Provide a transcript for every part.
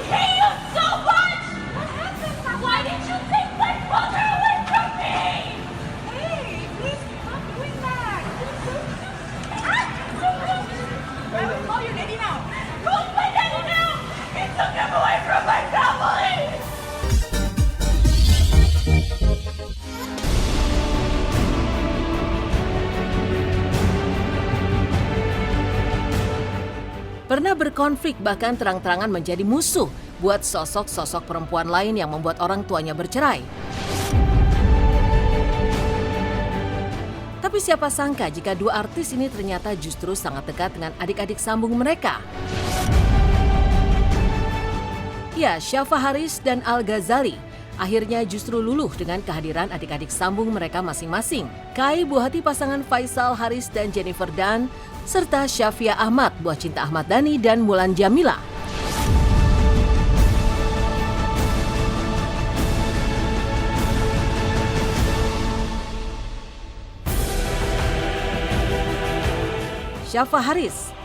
hate you so much! What happened, Papa? Why did you take my mother away from me? Hey, please stop doing that. I will call your daddy now. Call my daddy now! He took him away from my family! Pernah berkonflik bahkan terang-terangan menjadi musuh buat sosok-sosok perempuan lain yang membuat orang tuanya bercerai. Tapi siapa sangka jika dua artis ini ternyata justru sangat dekat dengan adik-adik sambung mereka. Ya, Syafa Haris dan Al Ghazali akhirnya justru luluh dengan kehadiran adik-adik sambung mereka masing-masing. Kai, buah hati pasangan Faisal Haris dan Jennifer Dunn, serta Syafia Ahmad, buah cinta Ahmad Dhani dan Mulan Jamila. Syafa Haris.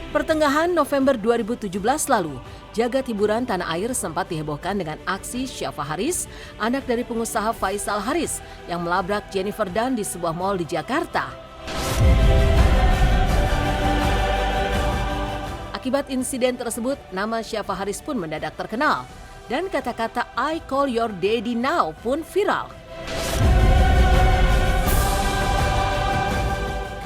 Pertengahan November 2017 lalu, jagat hiburan tanah air sempat dihebohkan dengan aksi Syafa Haris, anak dari pengusaha Faisal Haris, yang melabrak Jennifer Dunn di sebuah mal di Jakarta. Akibat insiden tersebut, nama Syafa Haris pun mendadak terkenal, dan kata-kata "I call your daddy now" pun viral.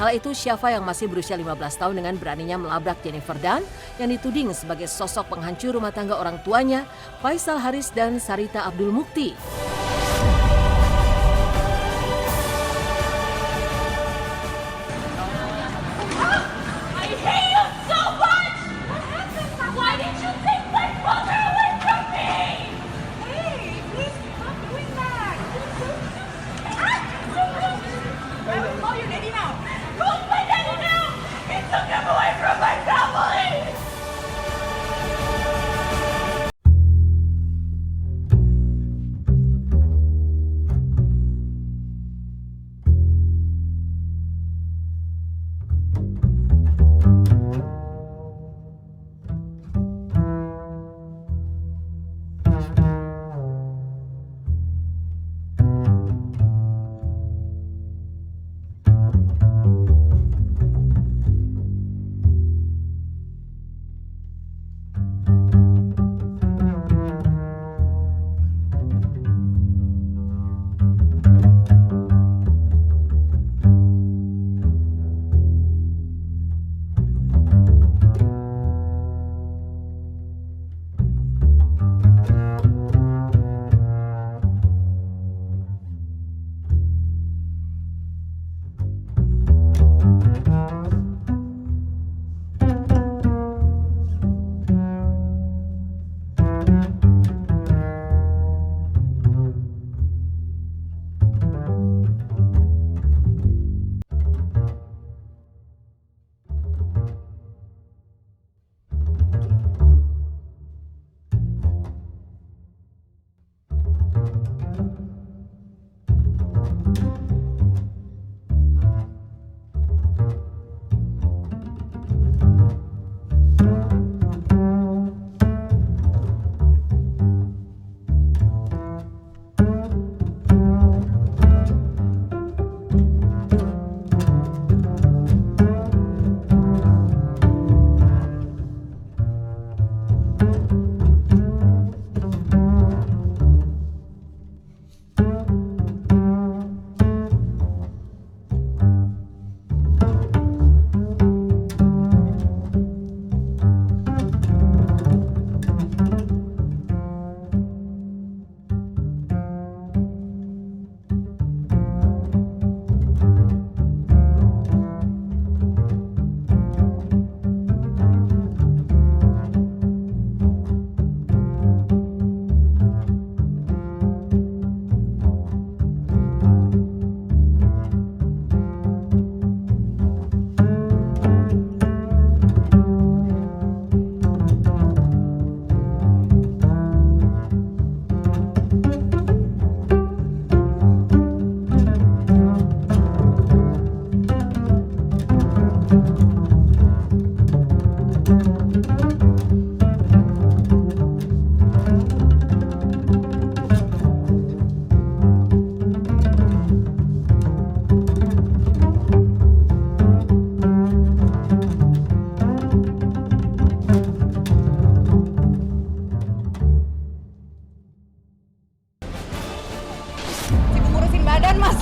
Kala itu Syafa yang masih berusia 15 tahun dengan beraninya melabrak Jennifer Dunn yang dituding sebagai sosok penghancur rumah tangga orang tuanya, Faisal Haris dan Sarita Abdul Mukti. I hate you so much! What happened, Papa? Why did you take my mother away from me? Hey, please stop doing that. I will call your daddy now. Call my daddy now! He took him away from my family! badan mas.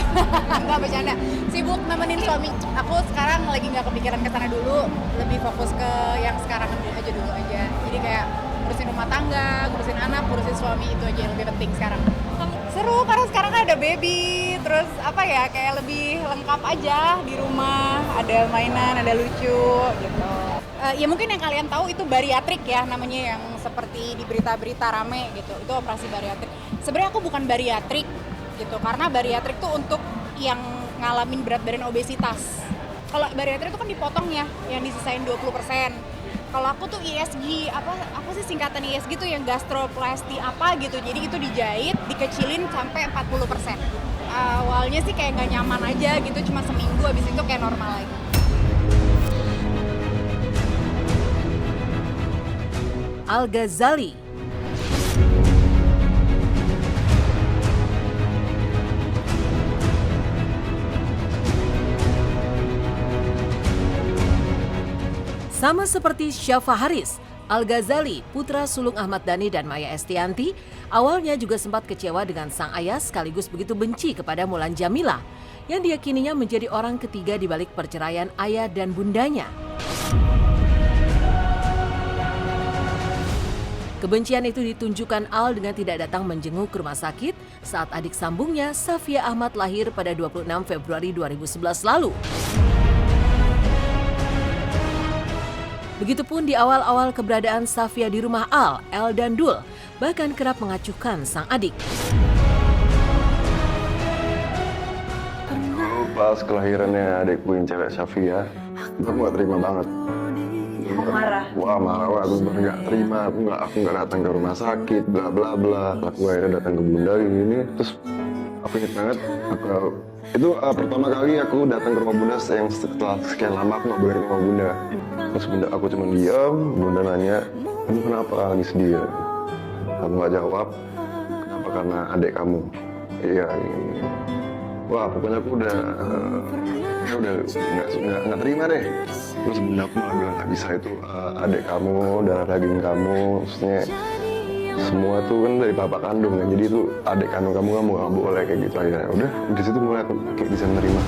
Nggak bercanda, sibuk nemenin suami. Aku sekarang lagi nggak kepikiran ke sana dulu, lebih fokus ke yang sekarang dulu aja. Jadi kayak ngurusin rumah tangga, ngurusin anak, ngurusin suami, itu aja yang lebih penting sekarang. Seru karena sekarang kan ada baby, terus apa ya, kayak lebih lengkap aja di rumah, ada mainan, ada lucu gitu. Ya mungkin yang kalian tahu itu bariatrik ya namanya, yang seperti di berita-berita rame gitu, itu operasi bariatrik. Sebenarnya aku bukan bariatrik gitu, karena bariatrik tuh untuk yang ngalamin berat badan obesitas. Kalau bariatrik itu kan dipotong ya, yang disisain 20%. Kalau aku tuh ISG, apa sih singkatan ISG tuh yang gastroplasty apa gitu. Jadi itu dijahit, dikecilin sampai 40%. Awalnya sih kayak nggak nyaman aja gitu, cuma seminggu, habis itu kayak normal lagi. Al-Ghazali. Sama seperti Syafa Haris, Al-Ghazali, putra sulung Ahmad Dhani dan Maya Estianti, awalnya juga sempat kecewa dengan sang ayah sekaligus begitu benci kepada Mulan Jamila, yang diyakininya menjadi orang ketiga di balik perceraian ayah dan bundanya. Kebencian itu ditunjukkan Al dengan tidak datang menjenguk ke rumah sakit saat adik sambungnya, Safia Ahmad, lahir pada 26 Februari 2011 lalu. Begitupun di awal-awal keberadaan Safia di rumah Al, El dan Dul bahkan kerap mengacuhkan sang adik. Pas kelahirannya adikku yang cewek Safia, aku gak terima banget. Marah. Wah marah, aku nggak terima, aku nggak datang ke rumah sakit, bla bla bla. Aku akhirnya datang ke bunda gini, terus aku inget banget, itu pertama kali aku datang ke rumah bunda yang setelah sekian lama aku nggak boleh ke rumah bunda. Terus bunda aku cuma diam, bunda nanya, kamu kenapa lagi sedih ya? Kamu nggak jawab, kenapa? Karena adik kamu. Iya. Ini. Wah pokoknya aku udah nggak terima deh. Terus bunda aku malah bilang nggak bisa, itu adik kamu, darah daging kamu, maksudnya semua tuh kan dari bapak kandung kan, jadi itu adik kandung kamu nggak boleh kayak gitu aja. Udah di situ mulai aku kayak bisa menerima.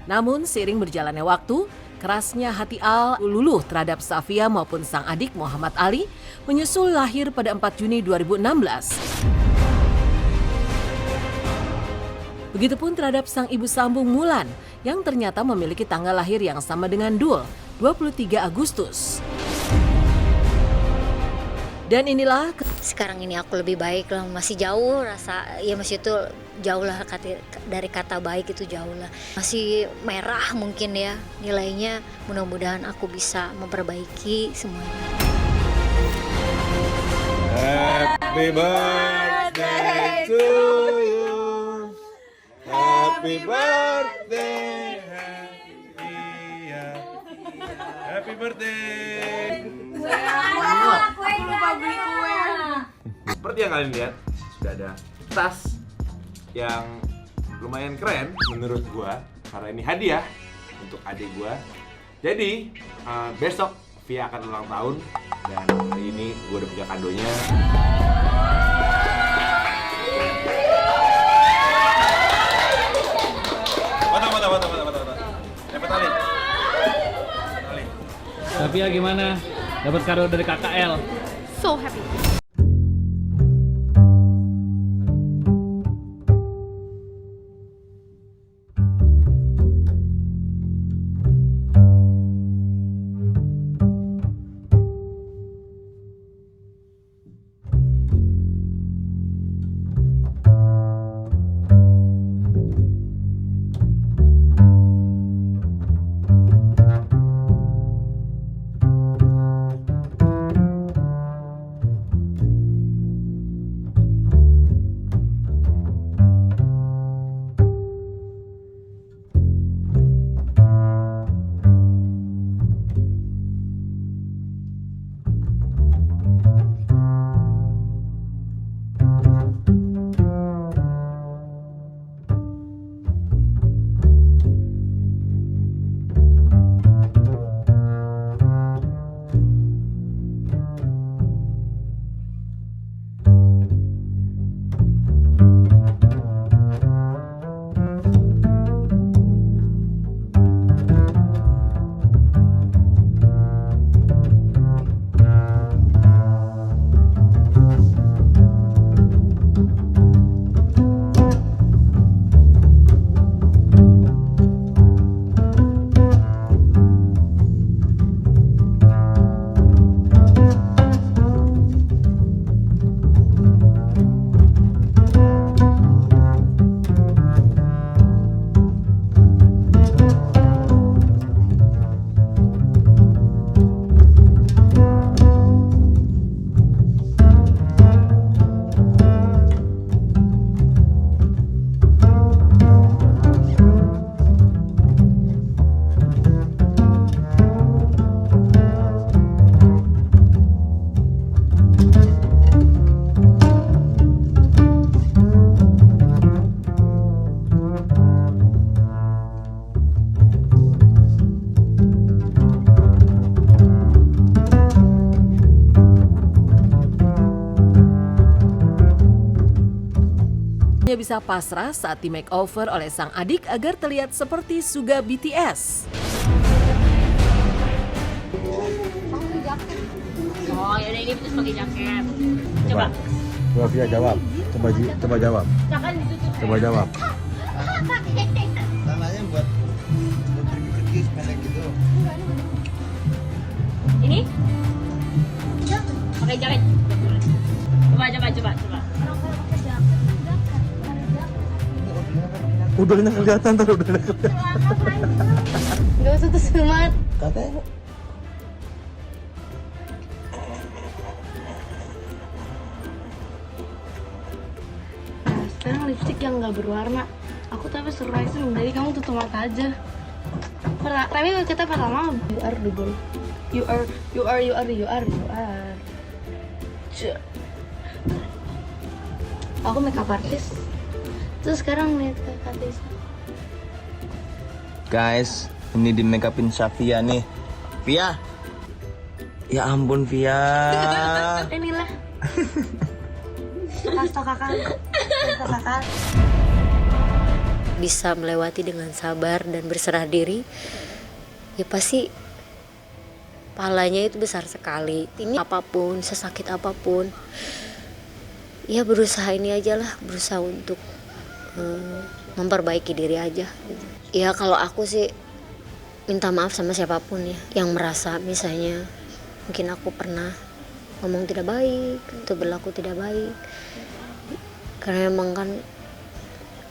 Namun seiring berjalannya waktu, kerasnya hati Al luluh terhadap Safia maupun sang adik Muhammad Ali menyusul lahir pada 4 Juni 2016. Begitupun terhadap sang ibu sambung Mulan yang ternyata memiliki tanggal lahir yang sama dengan Dul, 23 Agustus. Dan inilah sekarang ini aku lebih baik lah, masih jauh rasa ya, masih itu jauh lah dari kata baik, itu jauh lah, masih merah mungkin ya nilainya. Mudah-mudahan aku bisa memperbaiki semuanya. Happy birthday to you, happy birthday, happy birthday. Seperti yang kalian lihat, sudah ada tas yang lumayan keren menurut gua, karena ini hadiah untuk adik gua. Jadi besok Via akan ulang tahun dan hari ini gua udah punya kadonya. Mata. Dapat Ali. Safia gimana? Dapat kado dari KKL? So happy. Dia bisa pasrah saat di makeover oleh sang adik agar terlihat seperti Suga BTS. Oh yaudah ini terus pakai jaket. Coba. Coba Via jawab. Coba jawab. Jangan ditutup. Coba jawab. Tanahnya buat pergi sependek gitu. Ini? Pakai jaket. Coba. Udah kelihatan tuh, udah kelihatan. Gak usah tuh semangat. Katanya Sekarang lipstick yang nggak berwarna. Aku tapi surprising, jadi kamu tutup mata aja. Tapi kita pertama you are double. You are. Aku makeup artist. Terus sekarang lihat Kak Tisa. guys, ini di make upin Safia nih. Via. Ya ampun Via. Inilah. Kasih tau kakak. Bisa melewati dengan sabar dan berserah diri, ya pasti pahalanya itu besar sekali. Ini apapun, sesakit apapun, ya berusaha ini aja lah, berusaha untuk memperbaiki diri aja gitu. Ya kalau aku sih minta maaf sama siapapun ya yang merasa misalnya mungkin aku pernah ngomong tidak baik atau berlaku tidak baik, karena emang kan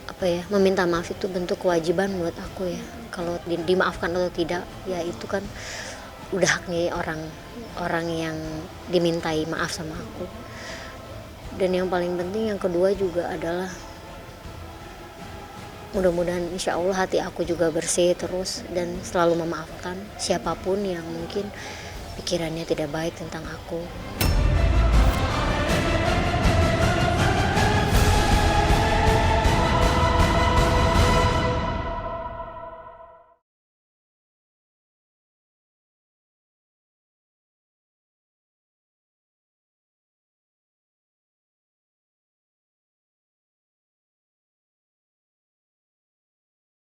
apa ya, meminta maaf itu bentuk kewajiban buat aku ya. Kalau dimaafkan atau tidak ya itu kan udah haknya orang yang dimintai maaf sama aku. Dan yang paling penting yang kedua juga adalah mudah-mudahan insya Allah hati aku juga bersih terus dan selalu memaafkan siapapun yang mungkin pikirannya tidak baik tentang aku.